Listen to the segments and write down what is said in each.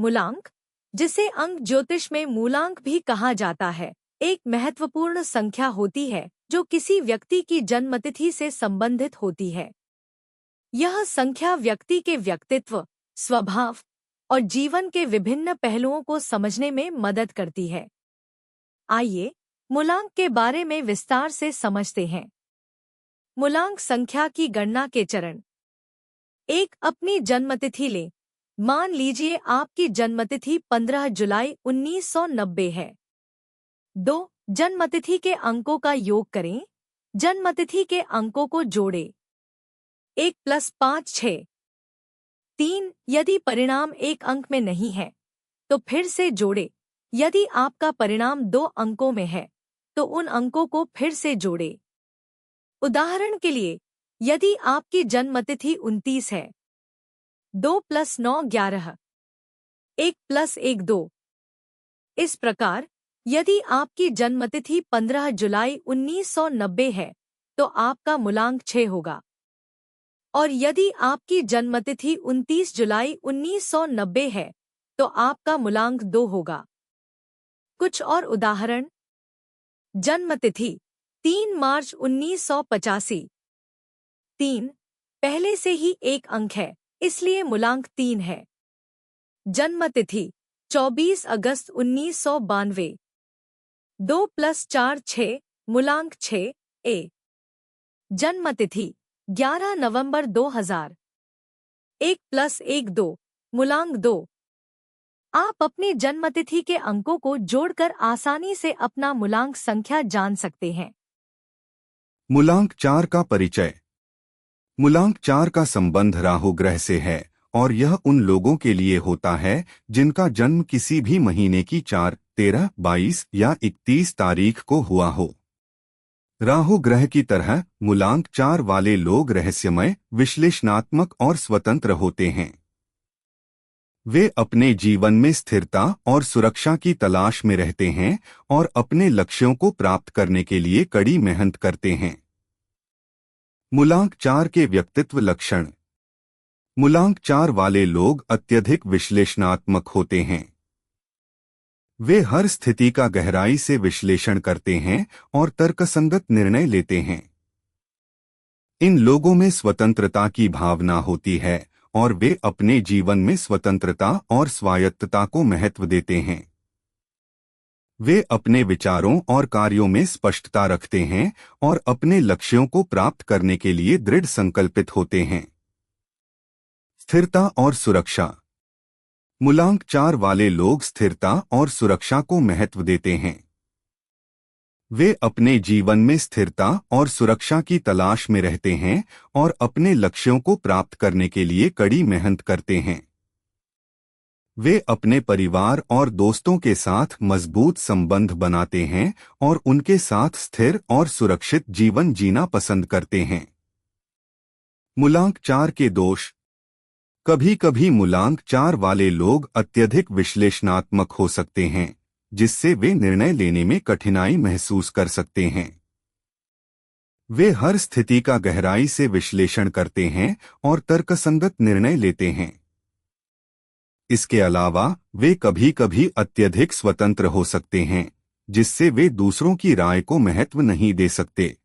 मूलांक, जिसे अंक ज्योतिष में मूलांक भी कहा जाता है, एक महत्वपूर्ण संख्या होती है जो किसी व्यक्ति की जन्मतिथि से संबंधित होती है। यह संख्या व्यक्ति के व्यक्तित्व, स्वभाव और जीवन के विभिन्न पहलुओं को समझने में मदद करती है। आइए मूलांक के बारे में विस्तार से समझते हैं। मूलांक संख्या की गणना के चरण। 1. अपनी जन्मतिथि लें। मान लीजिए आपकी जन्मतिथि 15 जुलाई 1990 है। 2. जन्मतिथि के अंकों का योग करें। जन्मतिथि के अंकों को जोड़ें। 1 + 5 6। 3. यदि परिणाम एक अंक में नहीं है तो फिर से जोड़ें। यदि आपका परिणाम 2 अंकों में है तो उन अंकों को फिर से जोड़ें। उदाहरण के लिए, यदि आपकी जन्मतिथि 29 है, 2 + 9 11, 1 + 1 2। इस प्रकार यदि आपकी जन्मतिथि 15 जुलाई 1990 है तो आपका मूलांक 6 होगा, और यदि आपकी जन्मतिथि 29 जुलाई 1990 है तो आपका मूलांक 2 होगा। कुछ और उदाहरण। जन्मतिथि 3 मार्च 1985। 3 पहले से ही एक अंक है, इसलिए मूलांक 3 है। जन्मतिथि 24 अगस्त 1992। 2 + 4 6, मूलांक 6 ए। जन्मतिथि 11 नवंबर 2000। 1 + 1 2, मूलांक 2। आप अपनी जन्मतिथि के अंकों को जोड़कर आसानी से अपना मूलांक संख्या जान सकते हैं। मूलांक 4 का परिचय। मूलांक 4 का संबंध राहु ग्रह से है और यह उन लोगों के लिए होता है जिनका जन्म किसी भी महीने की 4, 13, 22 या 31 तारीख को हुआ हो। राहु ग्रह की तरह मूलांक 4 वाले लोग रहस्यमय, विश्लेषणात्मक और स्वतंत्र होते हैं। वे अपने जीवन में स्थिरता और सुरक्षा की तलाश में रहते हैं और अपने लक्ष्यों को प्राप्त करने के लिए कड़ी मेहनत करते हैं। मूलांक 4 के व्यक्तित्व लक्षण। मूलांक 4 वाले लोग अत्यधिक विश्लेषणात्मक होते हैं। वे हर स्थिति का गहराई से विश्लेषण करते हैं और तर्कसंगत निर्णय लेते हैं। इन लोगों में स्वतंत्रता की भावना होती है और वे अपने जीवन में स्वतंत्रता और स्वायत्तता को महत्व देते हैं। वे अपने विचारों और कार्यों में स्पष्टता रखते हैं और अपने लक्ष्यों को प्राप्त करने के लिए दृढ़ संकल्पित होते हैं। स्थिरता और सुरक्षा। मूलांक 4 वाले लोग स्थिरता और सुरक्षा को महत्व देते हैं। वे अपने जीवन में स्थिरता और सुरक्षा की तलाश में रहते हैं और अपने लक्ष्यों को प्राप्त करने के लिए कड़ी मेहनत करते हैं। वे अपने परिवार और दोस्तों के साथ मजबूत संबंध बनाते हैं और उनके साथ स्थिर और सुरक्षित जीवन जीना पसंद करते हैं। मूलांक 4 के दोष। कभी-कभी मूलांक 4 वाले लोग अत्यधिक विश्लेषणात्मक हो सकते हैं, जिससे वे निर्णय लेने में कठिनाई महसूस कर सकते हैं। वे हर स्थिति का गहराई से विश्लेषण करते हैं और तर्कसंगत निर्णय लेते हैं। इसके अलावा वे कभी-कभी अत्यधिक स्वतंत्र हो सकते हैं, जिससे वे दूसरों की राय को महत्व नहीं दे सकते।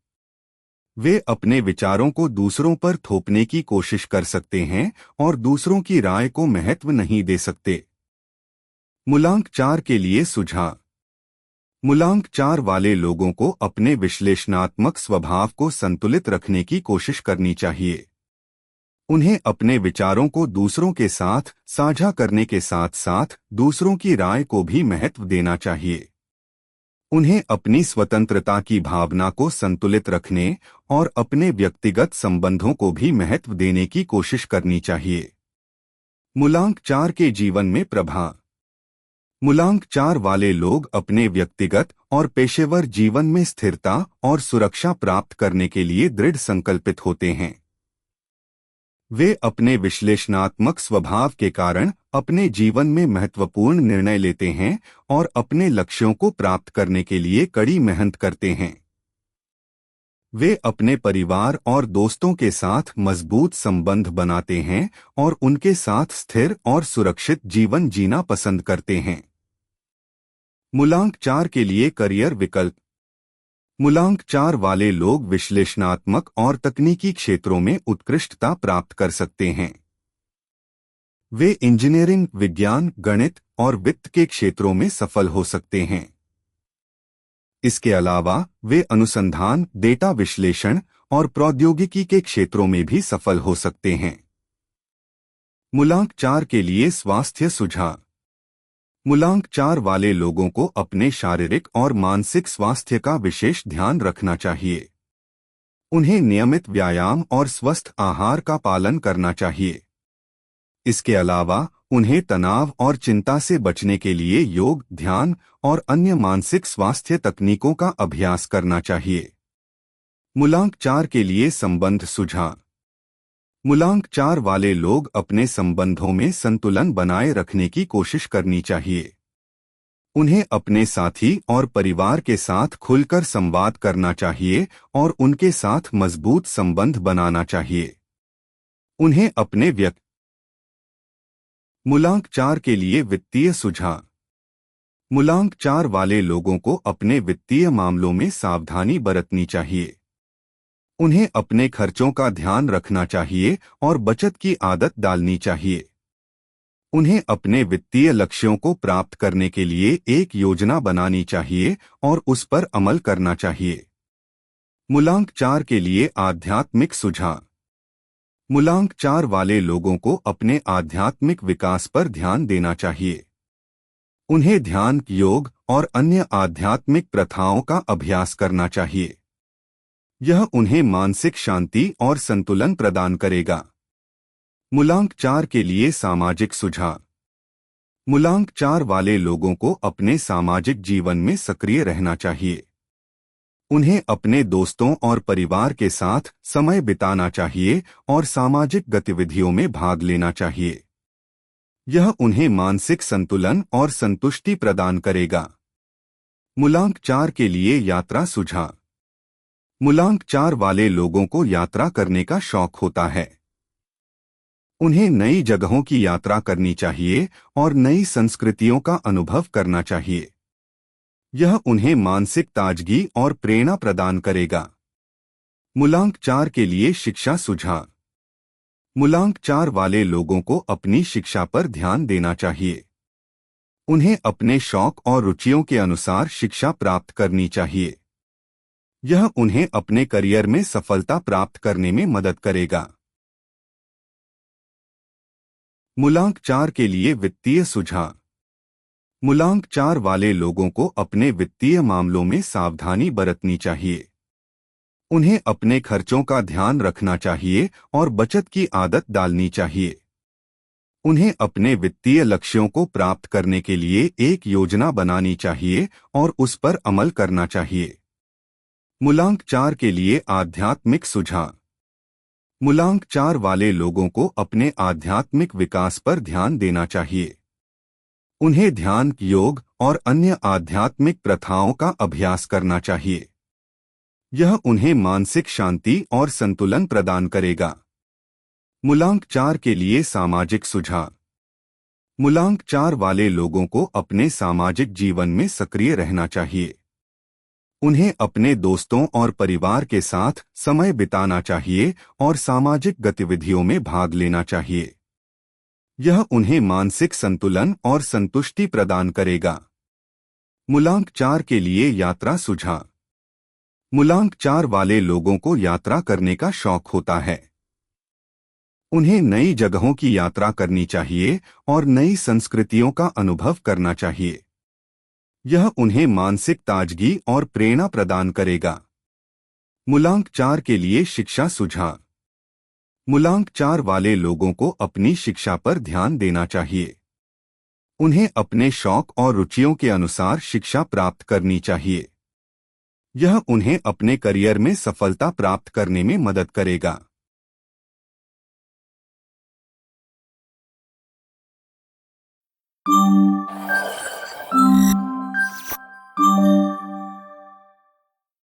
वे अपने विचारों को दूसरों पर थोपने की कोशिश कर सकते हैं और दूसरों की राय को महत्व नहीं दे सकते। मूलांक 4 के लिए सुझाव। मूलांक 4 वाले लोगों को अपने विश्लेषणात्मक स्वभाव को संतुलित रखने की कोशिश करनी चाहिए। उन्हें अपने विचारों को दूसरों के साथ साझा करने के साथ साथ दूसरों की राय को भी महत्व देना चाहिए। उन्हें अपनी स्वतंत्रता की भावना को संतुलित रखने और अपने व्यक्तिगत संबंधों को भी महत्व देने की कोशिश करनी चाहिए। मूलांक 4 के जीवन में प्रभाव। मूलांक 4 वाले लोग अपने व्यक्तिगत और पेशेवर जीवन में स्थिरता और सुरक्षा प्राप्त करने के लिए दृढ़ संकल्पित होते हैं। वे अपने विश्लेषणात्मक स्वभाव के कारण अपने जीवन में महत्वपूर्ण निर्णय लेते हैं और अपने लक्ष्यों को प्राप्त करने के लिए कड़ी मेहनत करते हैं। वे अपने परिवार और दोस्तों के साथ मजबूत संबंध बनाते हैं और उनके साथ स्थिर और सुरक्षित जीवन जीना पसंद करते हैं। मूलांक 4 के लिए करियर विकल्प। मूलांक 4 वाले लोग विश्लेषणात्मक और तकनीकी क्षेत्रों में उत्कृष्टता प्राप्त कर सकते हैं। वे इंजीनियरिंग, विज्ञान, गणित और वित्त के क्षेत्रों में सफल हो सकते हैं। इसके अलावा वे अनुसंधान, डेटा विश्लेषण और प्रौद्योगिकी के क्षेत्रों में भी सफल हो सकते हैं। मूलांक 4 के लिए स्वास्थ्य सुझाव। मूलांक 4 वाले लोगों को अपने शारीरिक और मानसिक स्वास्थ्य का विशेष ध्यान रखना चाहिए। उन्हें नियमित व्यायाम और स्वस्थ आहार का पालन करना चाहिए। इसके अलावा उन्हें तनाव और चिंता से बचने के लिए योग, ध्यान और अन्य मानसिक स्वास्थ्य तकनीकों का अभ्यास करना चाहिए। मूलांक 4 के लिए संबंध सुझाव। मूलांक 4 वाले लोग अपने संबंधों में संतुलन बनाए रखने की कोशिश करनी चाहिए। उन्हें अपने साथी और परिवार के साथ खुलकर संवाद करना चाहिए और उनके साथ मजबूत संबंध बनाना चाहिए। उन्हें अपने मूलांक 4 के लिए वित्तीय सुझाव। मूलांक 4 वाले लोगों को अपने वित्तीय मामलों में सावधानी बरतनी चाहिए। उन्हें अपने खर्चों का ध्यान रखना चाहिए और बचत की आदत डालनी चाहिए। उन्हें अपने वित्तीय लक्ष्यों को प्राप्त करने के लिए एक योजना बनानी चाहिए और उस पर अमल करना चाहिए। मूलांक 4 के लिए आध्यात्मिक सुझाव। मूलांक 4 वाले लोगों को अपने आध्यात्मिक विकास पर ध्यान देना चाहिए। उन्हें ध्यान, योग और अन्य आध्यात्मिक प्रथाओं का अभ्यास करना चाहिए। यह उन्हें मानसिक शांति और संतुलन प्रदान करेगा। मूलांक 4 के लिए सामाजिक सुझाव। मूलांक 4 वाले लोगों को अपने सामाजिक जीवन में सक्रिय रहना चाहिए। उन्हें अपने दोस्तों और परिवार के साथ समय बिताना चाहिए और सामाजिक गतिविधियों में भाग लेना चाहिए। यह उन्हें मानसिक संतुलन और संतुष्टि प्रदान करेगा। मूलांक 4 के लिए यात्रा सुझाव। मूलांक 4 वाले लोगों को यात्रा करने का शौक होता है। उन्हें नई जगहों की यात्रा करनी चाहिए और नई संस्कृतियों का अनुभव करना चाहिए। यह उन्हें मानसिक ताजगी और प्रेरणा प्रदान करेगा। मूलांक 4 के लिए शिक्षा सुझाव। मूलांक 4 वाले लोगों को अपनी शिक्षा पर ध्यान देना चाहिए। उन्हें अपने शौक और रुचियों के अनुसार शिक्षा प्राप्त करनी चाहिए। यह उन्हें अपने करियर में सफलता प्राप्त करने में मदद करेगा। मूलांक 4 के लिए वित्तीय सुझाव। मूलांक 4 वाले लोगों को अपने वित्तीय मामलों में सावधानी बरतनी चाहिए। उन्हें अपने खर्चों का ध्यान रखना चाहिए और बचत की आदत डालनी चाहिए। उन्हें अपने वित्तीय लक्ष्यों को प्राप्त करने के लिए एक योजना बनानी चाहिए और उस पर अमल करना चाहिए। मूलांक 4 के लिए आध्यात्मिक सुझाव। मूलांक 4 वाले लोगों को अपने आध्यात्मिक विकास पर ध्यान देना चाहिए। उन्हें ध्यान, योग और अन्य आध्यात्मिक प्रथाओं का अभ्यास करना चाहिए। यह उन्हें मानसिक शांति और संतुलन प्रदान करेगा। मूलांक 4 के लिए सामाजिक सुझाव। मूलांक 4 वाले लोगों को अपने सामाजिक जीवन में सक्रिय रहना चाहिए। उन्हें अपने दोस्तों और परिवार के साथ समय बिताना चाहिए और सामाजिक गतिविधियों में भाग लेना चाहिए। यह उन्हें मानसिक संतुलन और संतुष्टि प्रदान करेगा। मूलांक 4 के लिए यात्रा सुझाव। मूलांक 4 वाले लोगों को यात्रा करने का शौक होता है। उन्हें नई जगहों की यात्रा करनी चाहिए और नई संस्कृतियों का अनुभव करना चाहिए। यह उन्हें मानसिक ताजगी और प्रेरणा प्रदान करेगा। मूलांक 4 के लिए शिक्षा सुझाव। मूलांक 4 वाले लोगों को अपनी शिक्षा पर ध्यान देना चाहिए। उन्हें अपने शौक और रुचियों के अनुसार शिक्षा प्राप्त करनी चाहिए। यह उन्हें अपने करियर में सफलता प्राप्त करने में मदद करेगा।